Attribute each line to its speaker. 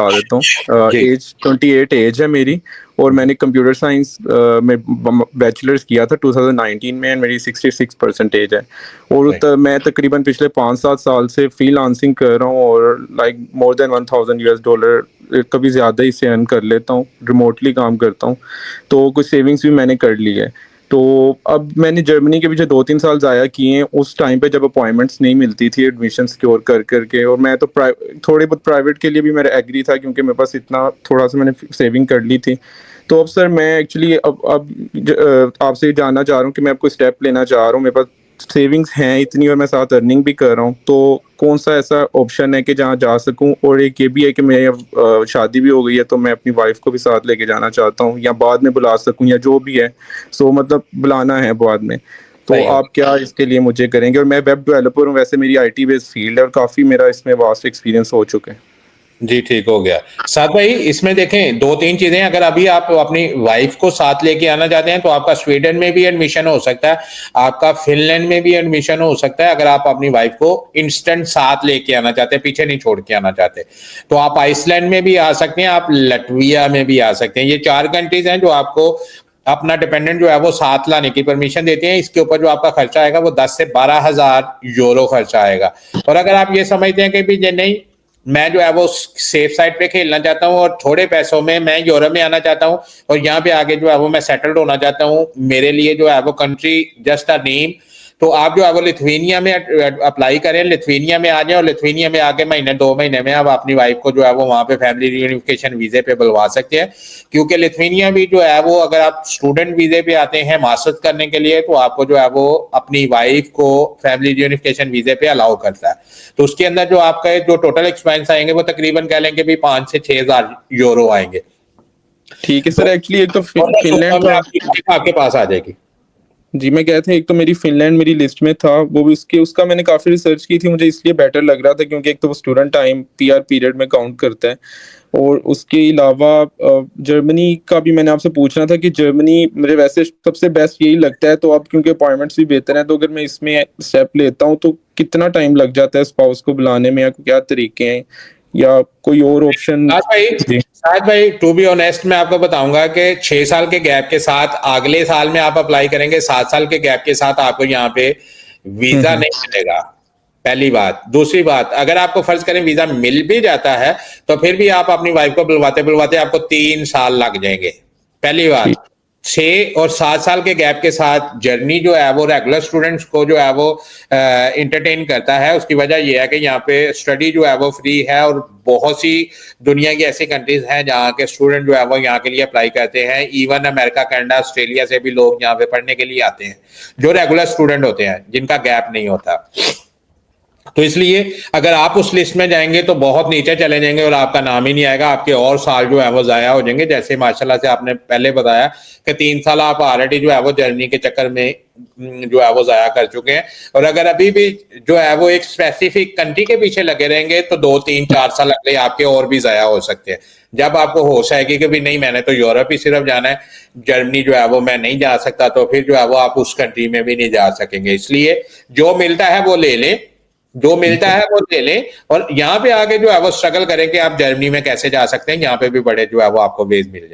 Speaker 1: बता देता हूँ।
Speaker 2: जी।
Speaker 1: एज 28 एज है मेरी, और मैंने कंप्यूटर साइंस में बैचलर्स किया था 2019 में, एंड मेरी 66 परसेंटेज है। और
Speaker 2: राइट।
Speaker 1: मैं तकरीबन पिछले 5-7 साल से फ्रीलांसिंग कर रहा हूँ, और लाइक मोर देन $1000 कभी ज़्यादा ही से अर्न कर लेता हूँ, रिमोटली काम करता हूँ। तो कुछ सेविंग्स भी मैंने कर ली है। तो अब मैंने जर्मनी के पीछे 2-3 साल ज़ाया किए हैं, उस टाइम पे जब अपॉइंटमेंट्स नहीं मिलती थी एडमिशन सिक्योर कर के, और मैं तो थोड़े बहुत प्राइवेट के लिए भी मेरा एग्री था, क्योंकि मेरे पास इतना थोड़ा-सा मैंने सेविंग कर ली थी। तो अब सर मैं एक्चुअली आपसे ये जानना चाह रहा हूँ कि मैं अब कोई स्टेप लेना चाह रहा हूँ, मेरे पास सेविंग्स हैं इतनी और मैं साथ अर्निंग भी कर रहा हूँ, तो कौन-सा ऐसा ऑप्शन है कि जहाँ जा सकूँ? और एक ये भी है कि मेरी अब शादी भी हो गई है, तो मैं अपनी वाइफ़ को भी साथ लेके जाना चाहता हूँ, या बाद में बुला सकूँ या जो भी है। सो मतलब बुलाना है बाद में। तो
Speaker 2: सही है।
Speaker 1: आप क्या इसके लिए मुझे करेंगे? और मैं वेब डेवलपर हूँ, वैसे मेरी आईटी बेस्ड फील्ड है और काफ़ी मेरा इसमें वास्ट एक्सपीरियंस हो चुका है।
Speaker 2: जी, ठीक हो गया। साथ भाई इसमें देखें 2-3 चीज़ें, अगर अभी आप अपनी वाइफ़ को साथ लेके आना चाहते हैं तो आपका स्वीडन में भी एडमिशन हो सकता है, आपका फ़िनलैंड में भी एडमिशन हो सकता है, अगर आप अपनी वाइफ़ को इंस्टेंट साथ लेके आना चाहते हैं, पीछे नहीं छोड़ के आना चाहते। तो आप आइसलैंड में भी आ सकते हैं, आप लटविया में भी आ सकते हैं। ये 4 कंट्रीज़ हैं जो आपको अपना डिपेंडेंट जो है वो साथ लाने की परमिशन देती हैं। इसके ऊपर जो आपका खर्चा आएगा वो 10 से 12,000 यूरो खर्चा आएगा। और अगर आप ये समझते हैं कि भी जे नहीं, मैं जो है वो सेफ साइड पे खेलना चाहता हूँ और थोड़े पैसों में मैं यूरोप में आना चाहता हूँ और यहाँ पे आगे जो है वो मैं सेटल्ड होना चाहता हूँ, मेरे लिए जो है वो कंट्री जस्ट अ नेम, तो आप जो है वो लिथुआनिया में अप्लाई करें, लिथुआनिया में आ जाएं और लिथुआनिया में आके महीने 2 महीने में आप अपनी वाइफ को जो है वो वहाँ पे फैमिली रियूनिफिकेशन वीजे पे बुलवा सकते हैं। क्योंकि लिथुआनिया भी जो है वो, अगर आप स्टूडेंट वीजे पे आते हैं मास्टर्स करने के लिए, तो आपको जो है वो अपनी वाइफ को फैमिली रियूनिफिकेशन वीजे पे अलाउ करता है। तो उसके अंदर जो आपका जो टोटल एक्सपेंस आएंगे वो तकरीबन कह लेंगे भी 5 से 6,000 यूरो आएंगे।
Speaker 1: ठीक है
Speaker 2: तो
Speaker 1: सर, एक्चुअली एक तो
Speaker 2: में
Speaker 1: फ़िनलैंड था।
Speaker 2: आपकी आपके पास आ जाएगी।
Speaker 1: जी, मैं कह था एक तो मेरी फ़िनलैंड मेरी लिस्ट में था, वो भी उसका मैंने काफ़ी रिसर्च की थी, मुझे इसलिए बेटर लग रहा था क्योंकि एक तो वो स्टूडेंट टाइम पीआर पीरियड में काउंट करता है, और उसके अलावा जर्मनी का भी मैंने आपसे पूछना था कि जर्मनी मुझे वैसे सबसे बेस्ट यही लगता है, तो अब क्योंकि अपॉइंटमेंट्स भी बेहतर हैं, तो अगर मैं इसमें स्टेप लेता हूँ तो कितना टाइम लग जाता है स्पाउस को बुलाने में, या क्या तरीके हैं, या कोई और ऑप्शन?
Speaker 2: साथ भाई,
Speaker 1: जी।
Speaker 2: साथ भाई टू बी ऑनेस्ट मैं आपको बताऊंगा कि 6 साल के गैप के साथ अगले साल में आप अप्लाई करेंगे, 7 साल के गैप के साथ आपको यहाँ पे
Speaker 1: हुँ,
Speaker 2: वीजा
Speaker 1: हुँ।
Speaker 2: नहीं मिलेगा। पहली बात। दूसरी बात, अगर आपको फर्ज करें वीजा मिल भी जाता है तो फिर भी आप अपनी वाइफ को बुलवाते बुलवाते आपको 3 साल लग जाएंगे। पहली
Speaker 1: ठीक।
Speaker 2: बात। 6 और 7 साल के गैप के साथ जर्नी जो है वो रेगुलर स्टूडेंट्स को जो है वो इंटरटेन करता है। उसकी वजह यह है कि यहाँ पे स्टडी जो है वो फ्री है और बहुत सी दुनिया की ऐसी कंट्रीज हैं जहाँ के स्टूडेंट जो है वो यहाँ के लिए अप्लाई करते हैं। इवन अमेरिका, कनाडा, ऑस्ट्रेलिया से भी लोग यहाँ पे पढ़ने के लिए आते हैं जो रेगुलर स्टूडेंट होते हैं, जिनका गैप नहीं होता। तो इसलिए अगर आप उस लिस्ट में जाएंगे तो बहुत नीचे चले जाएंगे और आपका नाम ही नहीं आएगा, आपके और साल जो है वो जाया हो जाएंगे। जैसे माशाल्लाह से आपने पहले बताया कि 3 साल आप ऑलरेडी जो है वो जर्नी के चक्कर में जो है वो जाया कर चुके हैं, और अगर अभी भी जो है वो एक स्पेसिफिक कंट्री के पीछे लगे रहेंगे तो 2-3-4 साल अगले आपके और भी जाया हो सकते हैं। जब आपको होश आएगी कि भी नहीं मैंने तो यूरोप ही सिर्फ जाना है, जर्मनी जो है वो मैं नहीं जा सकता, तो फिर जो है वो आप उस कंट्री में भी नहीं जा सकेंगे। इसलिए जो मिलता है वो ले लें, जो
Speaker 1: ठीक
Speaker 2: मिलता
Speaker 1: है।
Speaker 2: है वो ले लें, और यहाँ पे आके जो है वो स्ट्रगल करें कि आप जर्मनी में कैसे जा सकते हैं। यहाँ पे भी बड़े जो है वो आपको वेज मिल जाए।